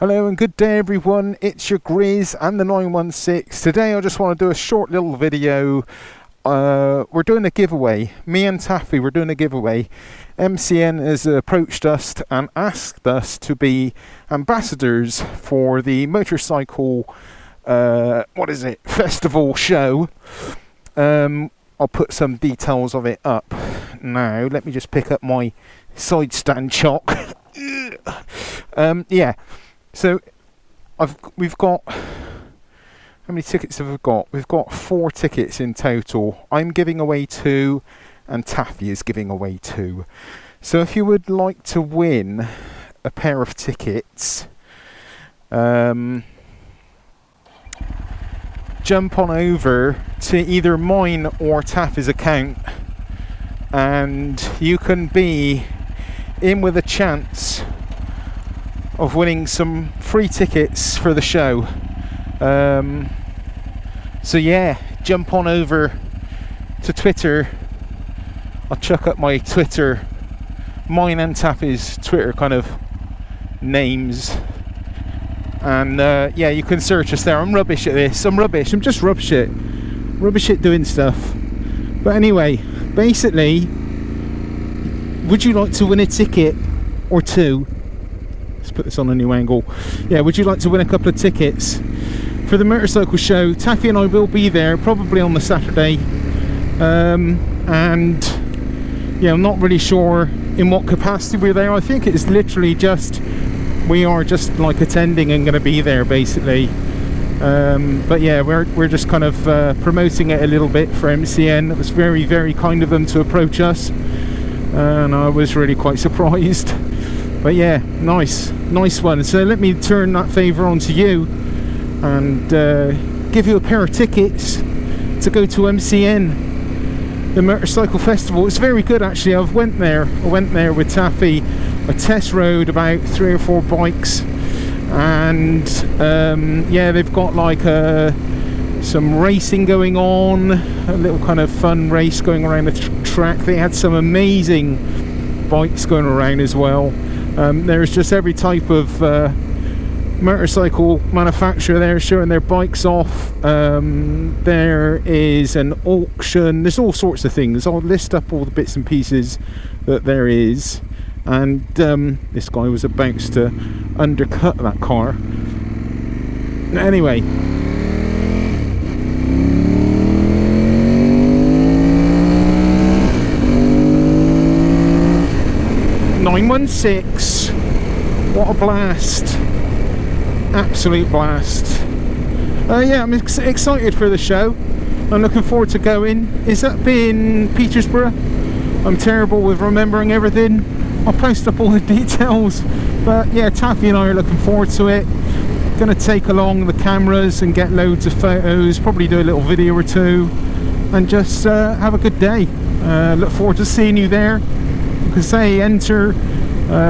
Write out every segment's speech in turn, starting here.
Hello and good day everyone, it's your Grizz and the 916. Today I just want to do a short little video. We're doing a giveaway. Me and Taffy, we're doing a giveaway. MCN has approached us and asked us to be ambassadors for the motorcycle festival show. I'll put some details of it up now. Let me just pick up my side stand chock. Yeah. So we've got, how many tickets have we got? We've got 4 tickets in total. I'm giving away 2 and Taffy is giving away 2. So if you would like to win a pair of tickets, jump on over to either mine or Taffy's account and you can be in with a chance of winning some free tickets for the show. So yeah, jump on over to Twitter. I'll chuck up my Twitter, mine and Taffy's Twitter kind of names, and yeah, you can search us there. I'm rubbish at this. I'm just rubbish at doing stuff. But anyway, basically, would you like to win a ticket or 2? Let's put this on a new angle. Yeah, would you like to win a couple of tickets for the motorcycle show? Taffy and I will be there probably on the Saturday, and yeah, I'm not really sure in what capacity we're there. I think it's literally just, we are just like attending and going to be there basically. But yeah, we're just kind of promoting it a little bit for MCN. It was very, very kind of them to approach us, and I was really quite surprised. But yeah, nice one. So let me turn that favour on to you and give you a pair of tickets to go to MCN, the Motorcycle Festival. It's very good actually. I went there with Taffy. I test rode about 3 or 4 bikes, and yeah, they've got like some racing going on, a little kind of fun race going around the track. They had some amazing bikes going around as well. There's just every type of motorcycle manufacturer there showing their bikes off. There is an auction. There's all sorts of things. I'll list up all the bits and pieces that there is. And this guy was about to undercut that car. Anyway. .916, what a blast, absolute blast. Yeah, I'm excited for the show. I'm looking forward to going. Is that in Petersburg? I'm terrible with remembering everything. I'll post up all the details, but yeah, Taffy and I are looking forward to it. Gonna take along the cameras and get loads of photos, probably do a little video or 2, and just have a good day. Look forward to seeing you there. You can say enter,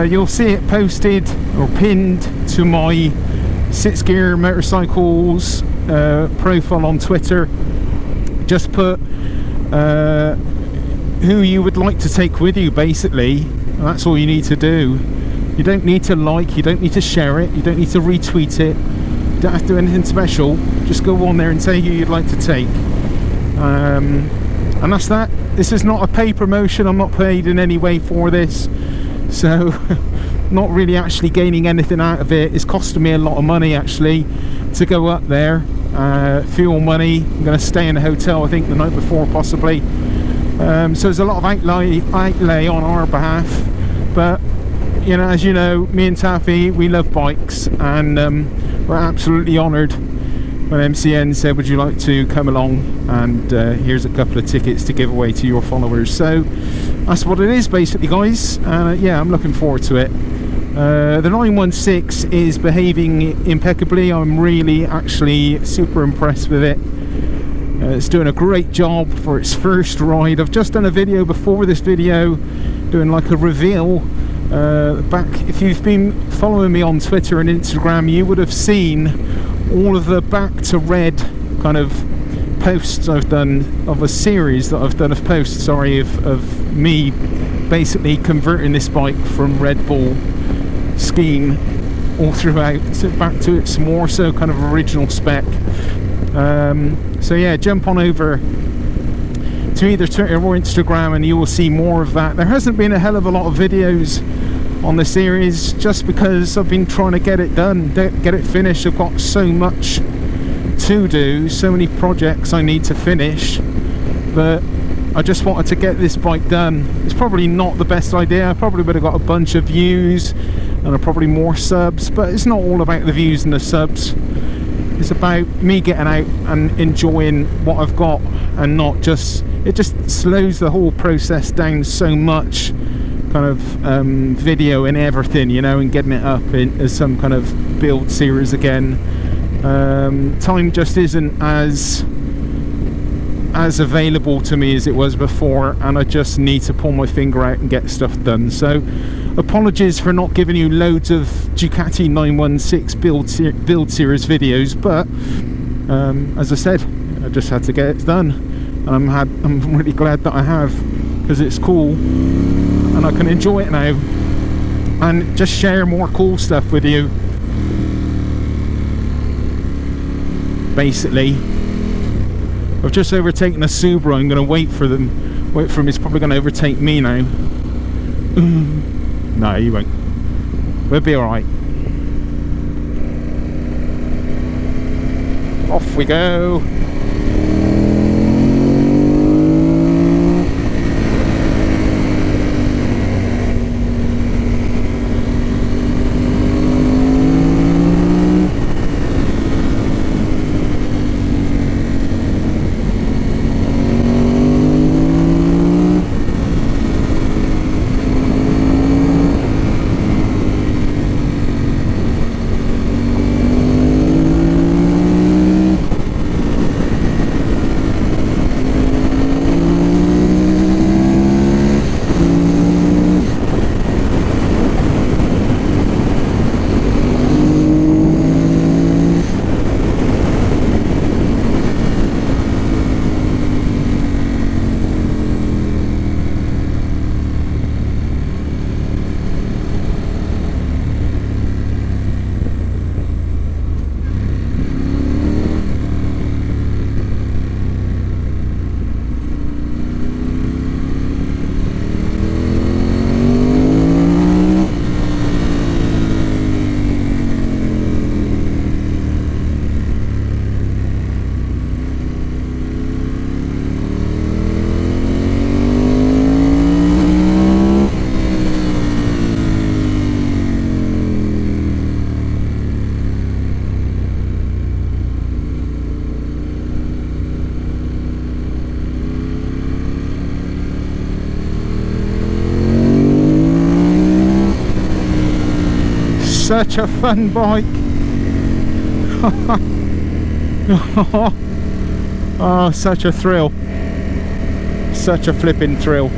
you'll see it posted or pinned to my 6 Gear Motorcycles profile on Twitter. Just put who you would like to take with you basically, and that's all you need to do. You don't need to like, you don't need to share it, you don't need to retweet it, you don't have to do anything special. Just go on there and say who you'd like to take, and that's that. This is not a paid promotion. I'm not paid in any way for this, so not really actually gaining anything out of it. It's costing me a lot of money actually to go up there. Fuel money. I'm going to stay in a hotel I think the night before possibly, so there's a lot of outlay on our behalf. But you know, as you know, me and Taffy, we love bikes, and we're absolutely honoured when MCN said would you like to come along, and here's a couple of tickets to give away to your followers. So that's what it is basically, guys. Yeah, I'm looking forward to it. The 916 is behaving impeccably. I'm really actually super impressed with it. It's doing a great job for its first ride. I've just done a video before this video doing like a reveal back. If you've been following me on Twitter and Instagram, you would have seen all of the back to red kind of posts I've done, of a series that I've done of posts, of me basically converting this bike from Red Bull scheme all throughout, so back to its more so kind of original spec. So yeah, jump on over to either Twitter or Instagram and you will see more of that. There hasn't been a hell of a lot of videos on the series just because I've been trying to get it done, get it finished. I've got so much to do, so many projects I need to finish, but I just wanted to get this bike done. It's probably not the best idea. I probably would have got a bunch of views and probably more subs, but it's not all about the views and the subs. It's about me getting out and enjoying what I've got, and not just, it just slows the whole process down so much, kind of video and everything, you know, and getting it up as some kind of build series again. Time just isn't as available to me as it was before, and I just need to pull my finger out and get stuff done. So apologies for not giving you loads of Ducati 916 build series videos, but as I said, I just had to get it done, and I'm really glad that I have, because it's cool and I can enjoy it now and just share more cool stuff with you. Basically, I've just overtaken a Subaru. I'm going to wait for him. He's probably going to overtake me now. No, he won't. We'll be alright. Off we go. Such a fun bike. Oh, such a thrill. Such a flipping thrill.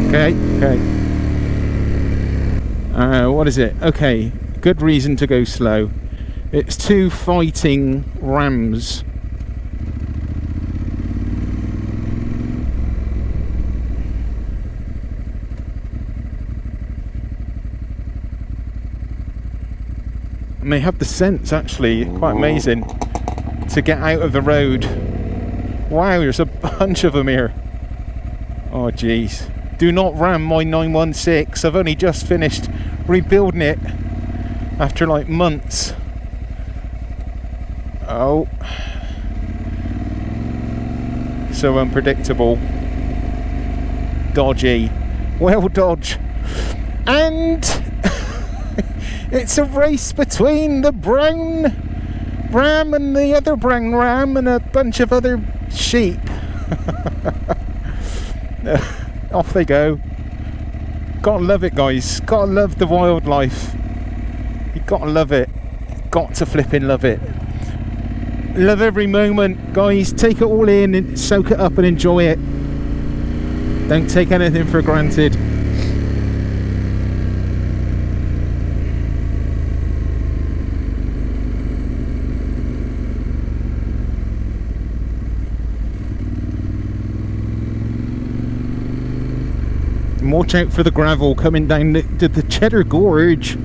Okay. What is it? Okay, good reason to go slow. It's two fighting rams. And they have the sense, actually, quite amazing, to get out of the road. Wow, there's a bunch of them here. Oh jeez. Do not ram my 916. I've only just finished rebuilding it after like months. Oh, so unpredictable, dodgy. Well, dodge. And it's a race between the brown ram and the other brown ram and a bunch of other sheep. Off they go. Gotta love it, guys. Gotta love the wildlife. You gotta love it. Got to flipping love it. Love every moment, guys. Take it all in and soak it up and enjoy it. Don't take anything for granted. watch out for the gravel coming down the Cheddar Gorge,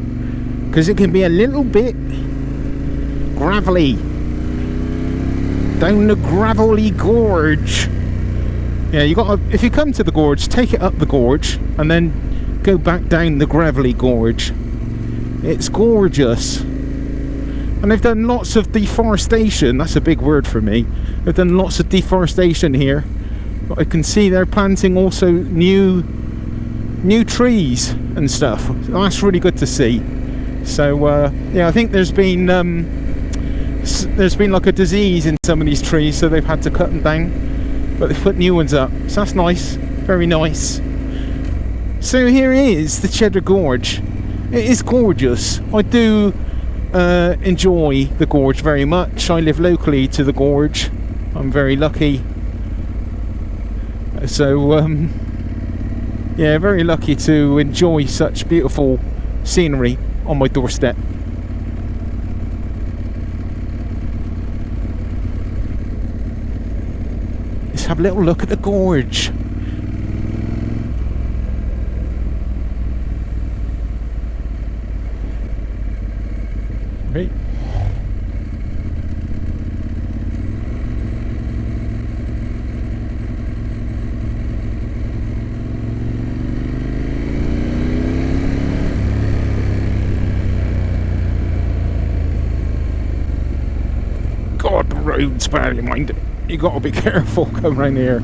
because it can be a little bit gravelly down the gravelly gorge. Yeah, you got to, if you come to the gorge, take it up the gorge and then go back down the gravelly gorge. It's gorgeous. And they've done lots of deforestation. That's a big word for me. They've done lots of deforestation here. But I can see they're planting also new trees and stuff. That's really good to see. So yeah, I think there's been like a disease in some of these trees, so they've had to cut them down. But they've put new ones up. So that's nice. Very nice. So here is the Cheddar Gorge. It is gorgeous. I do enjoy the gorge very much. I live locally to the gorge. I'm very lucky. So yeah, very lucky to enjoy such beautiful scenery on my doorstep. Let's have a little look at the gorge. Right. God, the road's bad, you mind it. You got to be careful coming around here.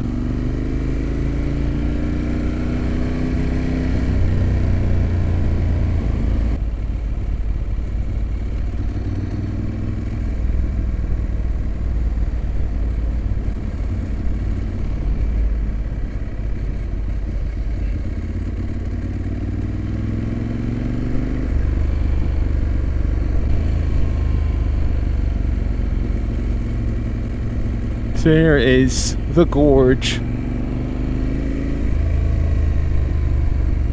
There is the gorge.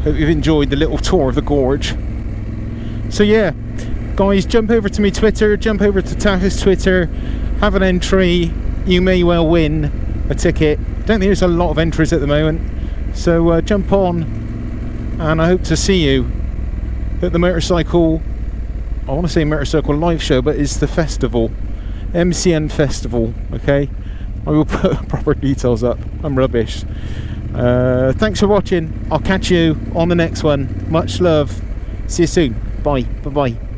Hope you've enjoyed the little tour of the gorge. So yeah, guys, jump over to me Twitter, jump over to Taffy's Twitter, have an entry. You may well win a ticket. Don't think there's a lot of entries at the moment, so jump on, and I hope to see you at the motorcycle, I want to say motorcycle live show, but it's the festival, MCN Festival. Okay, I will put proper details up. I'm rubbish. Thanks for watching. I'll catch you on the next one. Much love. See you soon. Bye. Bye-bye.